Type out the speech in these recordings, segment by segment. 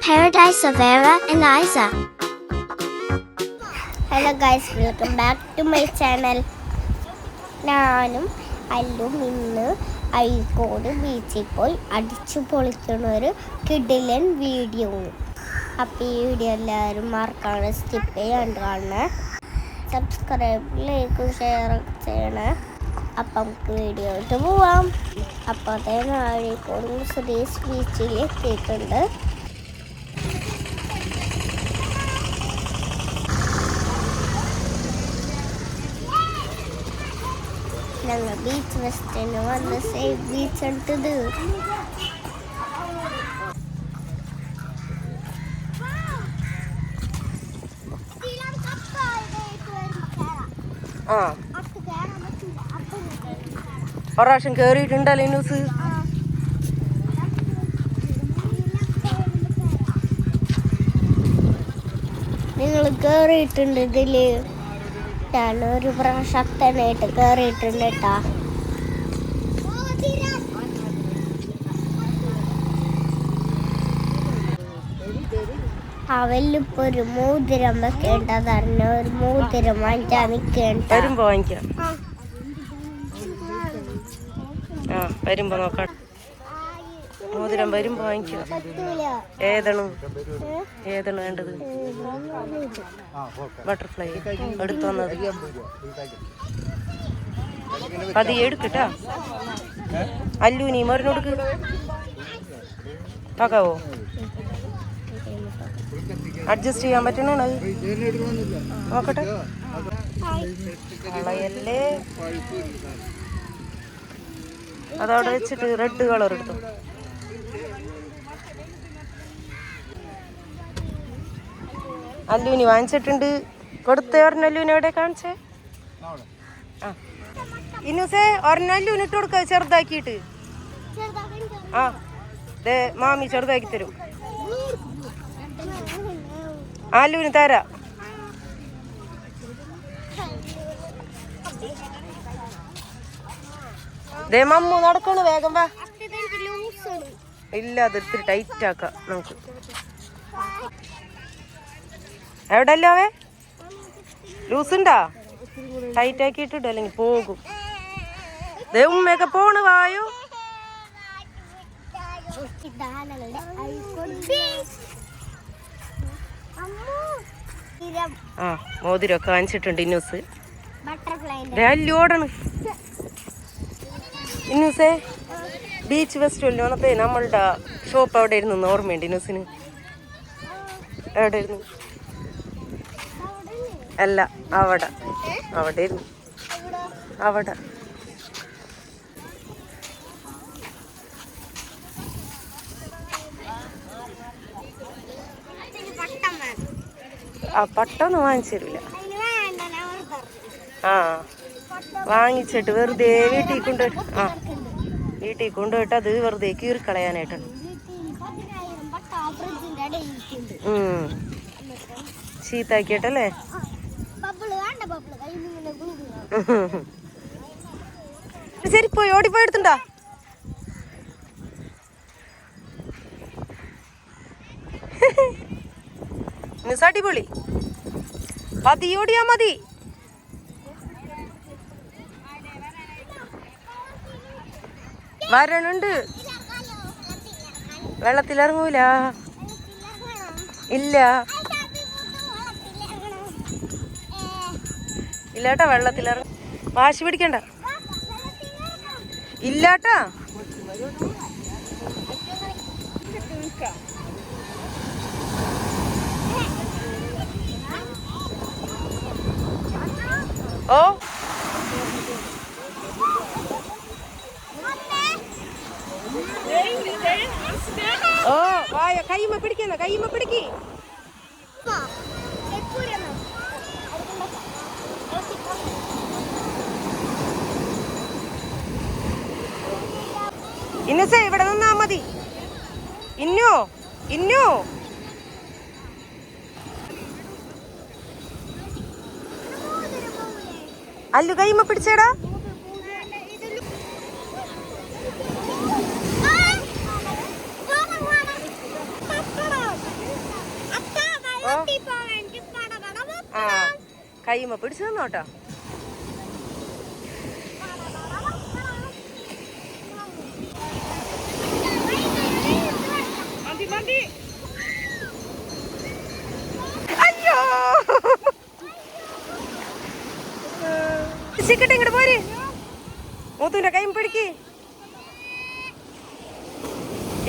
paradise of Vera and Isa. Hello guys, welcome back to my channel. ഞാനും അല്ലും ഇന്ന് അഴീക്കോട് ബീച്ചിൽ പോയി അടിച്ചു പൊളിക്കുന്ന ഒരു കിടിലൻ വീഡിയോ. അപ്പോൾ ഈ വീഡിയോ എല്ലാവരും മറക്കാതെ സ്കിപ്പ് ചെയ്യാണ്ട് കാണണേ. സബ്സ്ക്രൈബ് ലൈക്കും ഷെയർ ചെയ്യണേ. അപ്പം നമുക്ക് വീഡിയോയിട്ട് പോവാം. അപ്പോൾ അതേ അഴീക്കോട് സുരേഷ് ബീച്ചിൽ എത്തിയിട്ടുണ്ട്. ഞങ്ങൾ ബീച്ച് വെസ്റ്റിന് വന്ന് സേഫ് ബീച്ച് എടുത്തത്. പ്രാവശ്യം കേറിയിട്ടുണ്ടല്ലേ ന്യൂസ്. നിങ്ങൾ കേറിയിട്ടുണ്ട് ഇതില്? ഞാനൊരു ശക്തനായിട്ട് കേറിയിട്ടുണ്ട് കേട്ടാ. അവലിപ്പോ ഒരു മോതിരം വെക്കേണ്ടതറിഞ്ഞ ഒരു മോതിരം വാങ്ങിച്ചാ നിക്കേണ്ട. വരുമ്പോ വാങ്ങിക്കാം. വരുമ്പോ നോക്കാം. മോതിരം വരുമ്പോ വാങ്ങിക്കാം. ഏതാണ് വേണ്ടത്? ബട്ടർഫ്ലൈ എടുത്തു വന്നത് പതിയെ എടുക്കട്ടാ. അല്ലു നീ മരുന്നോടുക്ക് പാകാവോ? അഡ്ജസ്റ്റ് ചെയ്യാൻ പറ്റണോ? നോക്കട്ടെ. കളയല്ലേ. അതവിടെ വെച്ചിട്ട് റെഡ് കളർ എടുത്തു. അല്ലുവിന് വാങ്ങിച്ചിട്ടുണ്ട്. കൊടുത്തേ ഒരെണ്ണല്ലുവിനെ എവിടെ കാണിച്ചേ? ഇന്നൂസേ ഒരെണ്ണം അല്ലുവിന് ഇട്ട് കൊടുക്ക ചെറുതാക്കിയിട്ട്. ദേ മാമി ചെറുതാക്കി തരും. അല്ലുവിന് തരാ. ദേ മമ്മു നടക്കണു, വേഗം വാ. ഇല്ല, അതൊത്തിരി ടൈറ്റ് ആക്കാം നമുക്ക്. എവിടെ അല്ലാവേ ലൂസുണ്ടാ? ടൈറ്റ് ആക്കിയിട്ടിട്ട് അല്ലെങ്കിൽ പോകും. ദേ ഉമ്മയൊക്കെ പോണ്. വായോ. മോതിരൊക്കെ വാങ്ങിച്ചിട്ടുണ്ട് ഇന്നൂസ്. അല്ലു ഓടണ്. ഇന്നൂസേ ബീച്ച് ഫെസ്റ്റിവലിന് വന്നപ്പോ നമ്മളുടെ ഷോപ്പ് എവിടെ ഇരുന്നു ഓർമ്മയുണ്ട് ഇന്നൂസിന്? എവിടെ ഇരുന്നു? അല്ല, അവിടെ ഇരുന്നു. അവിടെ പട്ടൊന്നും വാങ്ങിച്ചു തരില്ല. വാങ്ങിച്ചിട്ട് വെറുതെ വീട്ടിൽ കൊണ്ടുപോയിട്ട് അത് വെറുതെ കീറിക്കളയാനായിട്ടാണ്. ചീത്താക്കിയിട്ടല്ലേ? ശരി, പോയി ഓടിപ്പോയി എടുത്തുണ്ടാ. മിസ് അടിപൊളി. പതി ഓടിയാ മതി. വരണുണ്ട്. വെള്ളത്തിലിറങ്ങൂല. ഇല്ല ഇല്ലാട്ടാ, വെള്ളത്തിലിറങ്ങ. വാശി പിടിക്കണ്ട. ഇല്ലാട്ടാ. ഓ ഓ വായ കൈമ പിടിക്കുന്ന, കൈമ പിടിക്ക്. ഇന്നസേ ഇവിടെ നിന്നാ മതി. ഇന്നു അല്ലു കൈമ പിടിച്ചേടാ. കൈമ പിടിച്ചു തന്നോട്ടോ. അയ്യോ ചിക്കട്ടെ, ഇങ്ങോട്ട് പോര്. മൂത്തുവിന്റെ കൈ പിടിക്ക്.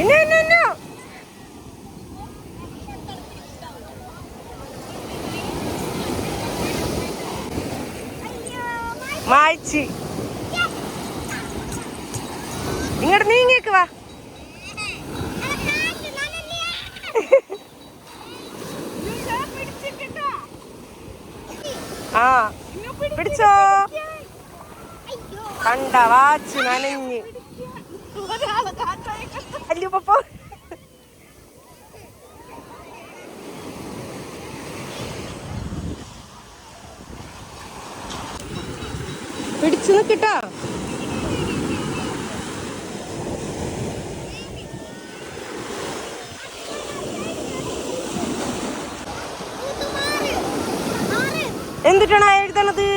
ഇന്നോ ഇന്നോ ഇന്നോ. മായ്ച്ച് ഇങ്ങോട്ട് നീങ്ങിക്ക് വാ. ആ പിടിച്ചോ. കണ്ട വാച്ച് നനഞ്ഞ്. അല്ലു പപ്പ പിടിച്ചു നിൽക്കട്ടോ. എന്തിട്ടാണ് എഴുതണത്?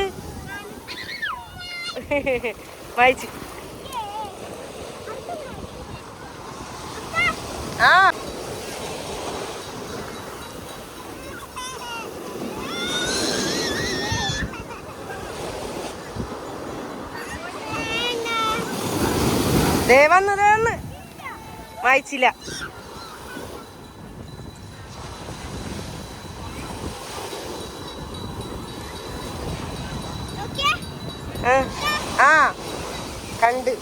വായിച്ച്. ആ വന്ന് വായിച്ചില്ല. ആ കണ്ട്.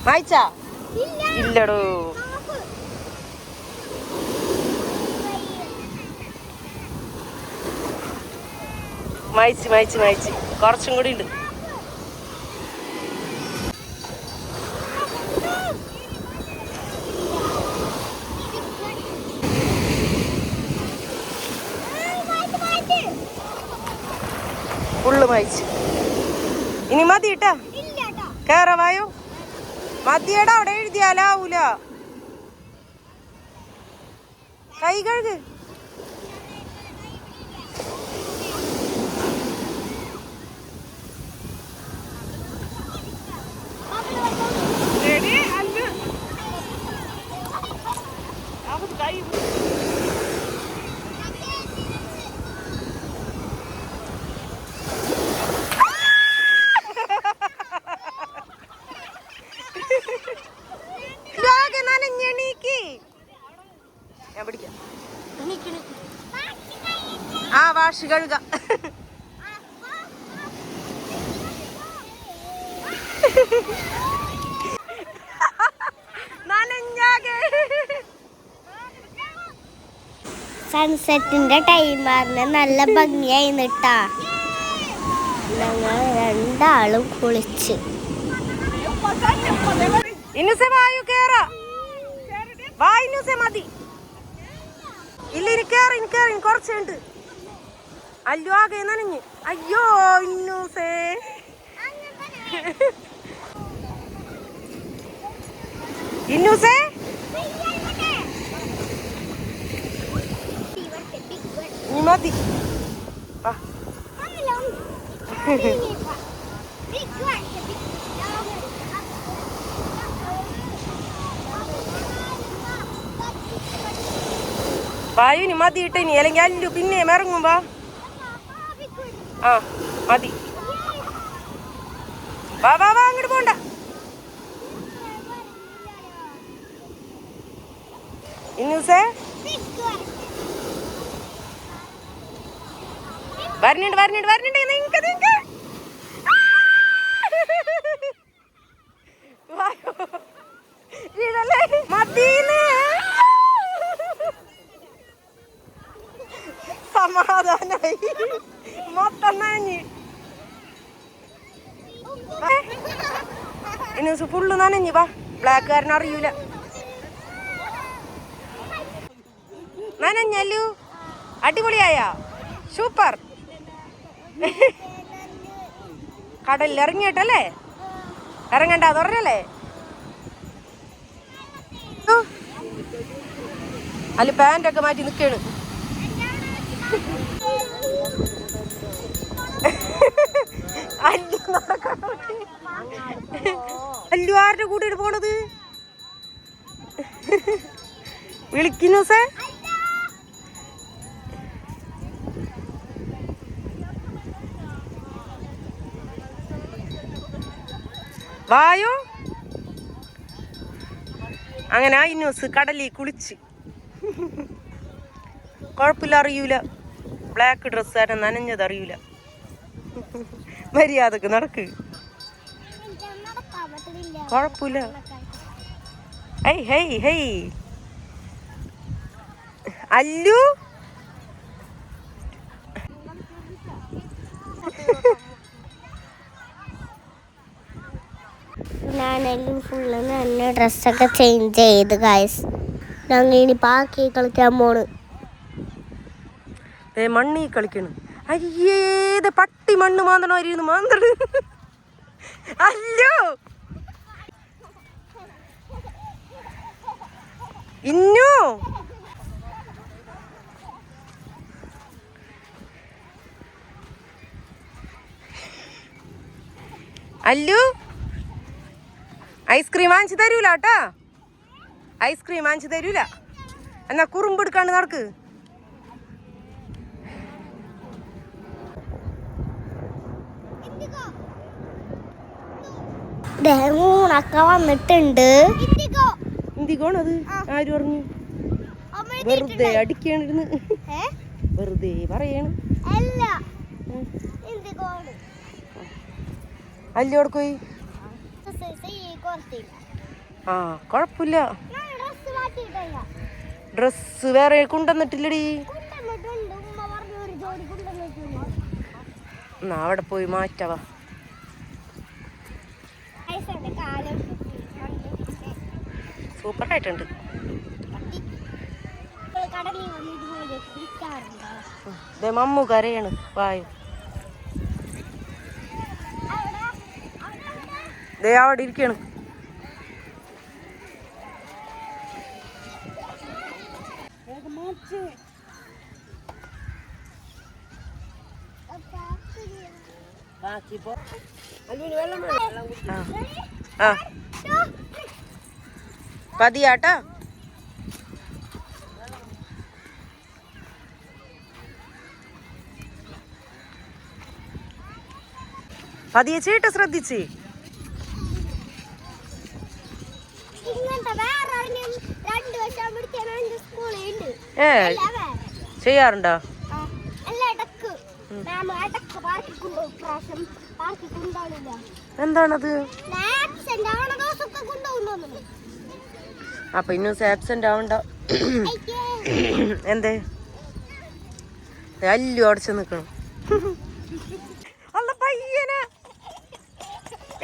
വായിച്ചാ ഇല്ലടോ. മായിച്ച് കുറച്ചും കൂടി ഉണ്ട്. ഫുള്ള് മായിച്ച്. ഇനി മതി ഇട്ടാ. കേറവായോ മതിയടാ. അവിടെ എഴുതിയാലാവൂല. കൈ കഴുക്. ഞാൻ പിടിക്കാം. ആ വാഷ് കഴുക. സൺസെറ്റിന്റെ ടൈമാറിന് നല്ല ഭംഗിയായി നിട്ടാ. ഞങ്ങൾ രണ്ടാളും കുളിച്ച്. ഇന്നുസേ വായു കേറാ. വാ ഇന്നുസേ മതി. ഇല്ല ഇനി കേറി കുറച്ചുണ്ട്. അല്ലോ ആകെ നനഞ്ഞ്. അയ്യോ ഇന്നൂസേ. ഇന്നൂസേ നീ മതി. വായുവിന് മതി ഇട്ട ഇനി, അല്ലെങ്കിൽ അല്ലു പിന്നെ ഇറങ്ങുമ്പോ. ആ മതി. വാ വാ വാ അങ്ങോട്ട് പോണ്ട. ഇന്നൂസേ വരണിണ്ട് നിങ്ങക്ക് മതീന്ന്. സമാധാനായി. മൊത്തം നനഞ്ഞ്. ഇന്നൂസ് ഫുള്ള് നനഞ്ഞ്. വാ ബ്ലാക്കുകാരൻ അറിയൂല. നനഞ്ഞല്ലു. അടിപൊളിയായ സൂപ്പർ. കടലിൽ ഇറങ്ങിയിട്ടല്ലേ? ഇറങ്ങണ്ട പറഞ്ഞല്ലേ? അല്ല പാൻ്റൊക്കെ മാറ്റി നിൽക്കാണ്. അല്ലു ആരുടെ കൂടെയാണ് പോണത്? വിളിക്കുന്നു സേ. വായോ. അങ്ങനെ ഇന്നൂസ് കടലിൽ കുളിച്ച്. കുഴപ്പമില്ല, അറിയൂല. ബ്ലാക്ക് ഡ്രസ്സ് ആരും നനഞ്ഞത് അറിയൂല. മര്യാദക്ക് നടക്ക്, കുഴപ്പമില്ല. Hey hey hey Allu. ഞാനെല്ലാം ഫുള്ള് തന്നെ ഡ്രസ്സൊക്കെ ചേഞ്ച് ചെയ്ത് ഗൈസ്. ഞങ്ങൾ ഇനി പാക്കി കളിക്കാൻ പോണ്. മണ്ണി കളിക്കണ്. അയ്യേത് പട്ടി മണ്ണ് മാന്തണോ അരിയുന്നു മാന്തണ്. അല്ലോ ഇന്നു അല്ലു ഐസ്ക്രീം വാങ്ങിച്ചു തരൂല കേട്ടാ. ഐസ്ക്രീം വാങ്ങിച്ചു തരൂല. എന്നാ കുറുമ്പെടുക്കാണ്ട് നടക്ക്. ഊണൊക്കെ വന്നിട്ടുണ്ട്. എന്തിക്കോണത്? ആര് പറഞ്ഞു? വെറുതെ അടിക്കണിരുന്ന്, വെറുതെ പറയണ്. അല്ലോടെ പോയി. ആ കുഴപ്പമില്ല. ഡ്രസ് വേറെ കൊണ്ടുവന്നിട്ടില്ലടി. എന്നാ അവിടെ പോയി മാറ്റവാ. സൂപ്പർ ആയിട്ടുണ്ട്. മമ്മു കരയാണ്. വായു ദേ അവിടെ ഇരിക്കാണ്. പതിയാട്ടാ. പതിയെ ചേട്ട ശ്രദ്ധിച്ച്. ചെയ്യാറുണ്ടോ? എന്താണത്? അപ്പൊ ഇന്നും ആബ്സെന്റ് ആവണ്ട. എന്തേ അല്ലു അടച്ചു നിക്കണം. അല്ല പയ്യനെ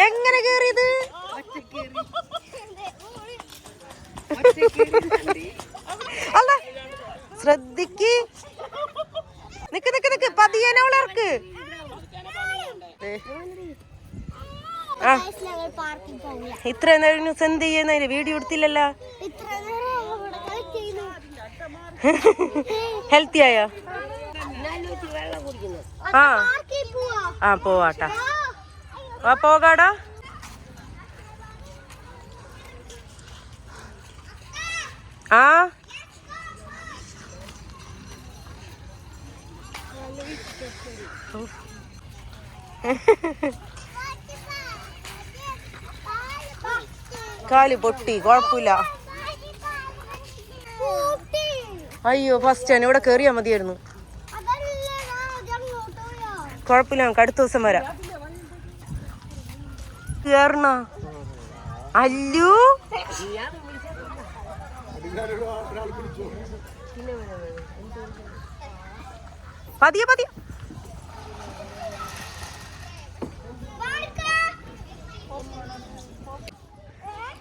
എങ്ങനെ കേറിയത്? അല്ല ശ്രദ്ധിക്ക്. നിക്ക് നിക്ക് നിക്ക്. പതിയനെ വളർക്ക്. ഇത്ര നേരം എന്ത് ചെയ്യുന്ന വീഡിയോ എടുത്തില്ലല്ലോ. ഹെൽത്തി ആയോ? ആ പോവാട്ടാ. പോകാടാ. ആ കാല് പൊട്ടി. കുഴപ്പമില്ല. അയ്യോ ഫസ്റ്റ് ആണ് ഇവിടെ കേറിയാ മതിയായിരുന്നു. കുഴപ്പമില്ല, നമുക്ക് അടുത്ത ദിവസം വരാം. കേറണ അല്ലു. പതിയെ പതിയെ.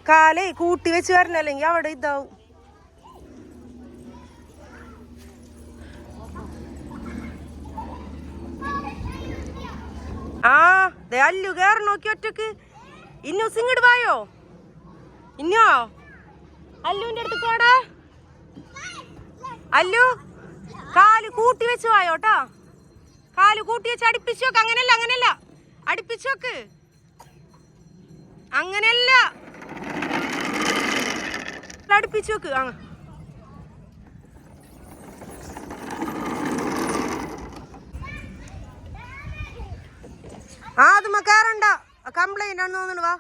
കാലേ കൂട്ടി വെച്ച് വരണം, അല്ലെങ്കിൽ അവിടെ ഇതാവും. ആ അല്ലു കേറി നോക്കി ഒറ്റക്ക്. ഇന്നു സിങ്ങട് വായോ. ഇന്നോ അല്ലുവിന്റെ അടുത്ത് പോടാ. അല്ലു കാല് കൂട്ടി വെച്ച് വായോട്ടാ. കാല് കൂട്ടി വെച്ച് അടുപ്പിച്ചു നോക്ക്. അങ്ങനെയല്ല അങ്ങനെയല്ല, അടുപ്പിച്ചു നോക്ക്. അങ്ങനെയല്ല, അടുപ്പിച്ചു നോക്ക്. അത് കേറണ്ട, കംപ്ലൈന്റ് ആണെന്ന് തോന്നുന്നു. വാ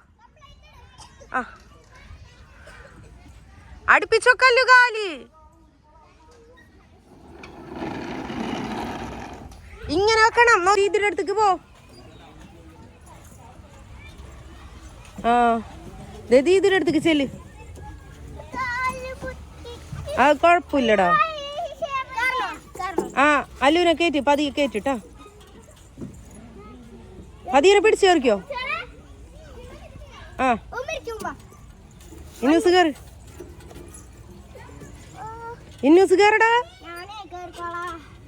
അടുപ്പിച്ചൊക്കല്ലു കാല്. ഇങ്ങനെ വെക്കണം. ഇതിന്റെ അടുത്തേക്ക് പോ. ഇതിന്റെ അടുത്തേക്ക് ചെല്ല്. അത് കൊഴപ്പില്ലടാ. അല്ലുവിനെ കേറ്റ്, പതിയെ കേറ്റിട്ടാ. പതിയെ പിടിച്ചു കയറിക്കോ. ഇന്നൂസ് കേറ്, ഇന്നൂസ് കേറടാ.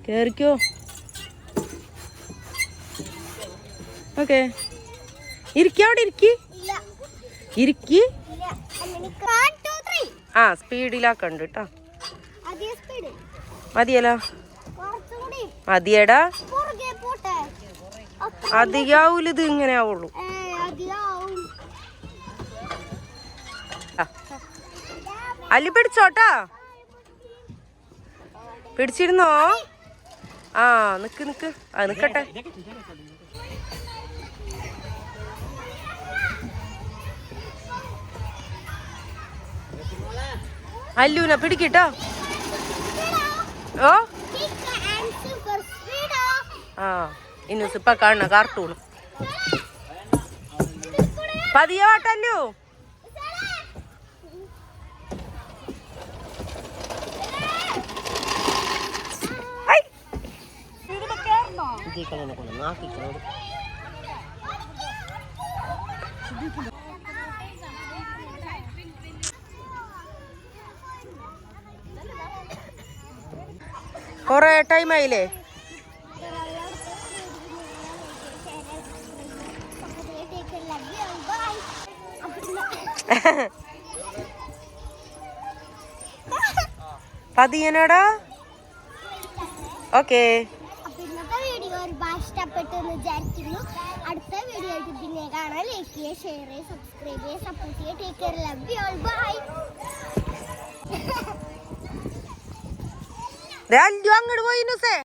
കേറിക്കോ. ഓക്കെ, ഇരിക്കി. അവിടെ ഇരിക്കി. സ്പീഡിലാക്കണ്ട് കേട്ടാ. മതിയല്ലോ, മതിയടാ. അധികാവൂല, ഇത് ഇങ്ങനെ ആവുള്ളൂ. അല്ലി പിടിച്ചോട്ടാ, പിടിച്ചിരുന്നോ? നിക്ക് നിക്ക്, നിക്കട്ടെ. അല്ലൂന പിടിക്കട്ടോ. ഓ ഇന്നൂസ് ഇപ്പൊ കാണണ കാർട്ടൂൺ. പതിയോട്ടല്ലു. കൊറേ ടൈം ആയില്ലേ? പതിയനടാ. ഓക്കേ, ഇന്നത്തെ വീഡിയോ ഒരുപാട് ഇഷ്ടപ്പെട്ടെന്ന് വിചാരിക്കുന്നു. അടുത്ത വീഡിയോ ആയിട്ട് പിന്നെ കാണാൻ. ലൈക്ക് ചെയ്യുക, ഷെയർ ചെയ്യുക, സബ്സ്ക്രൈബ് ചെയ്യുക, സപ്പോർട്ട് ചെയ്യുക. Take care, love you all, bye. അങ്ങോട്ട് പോയി.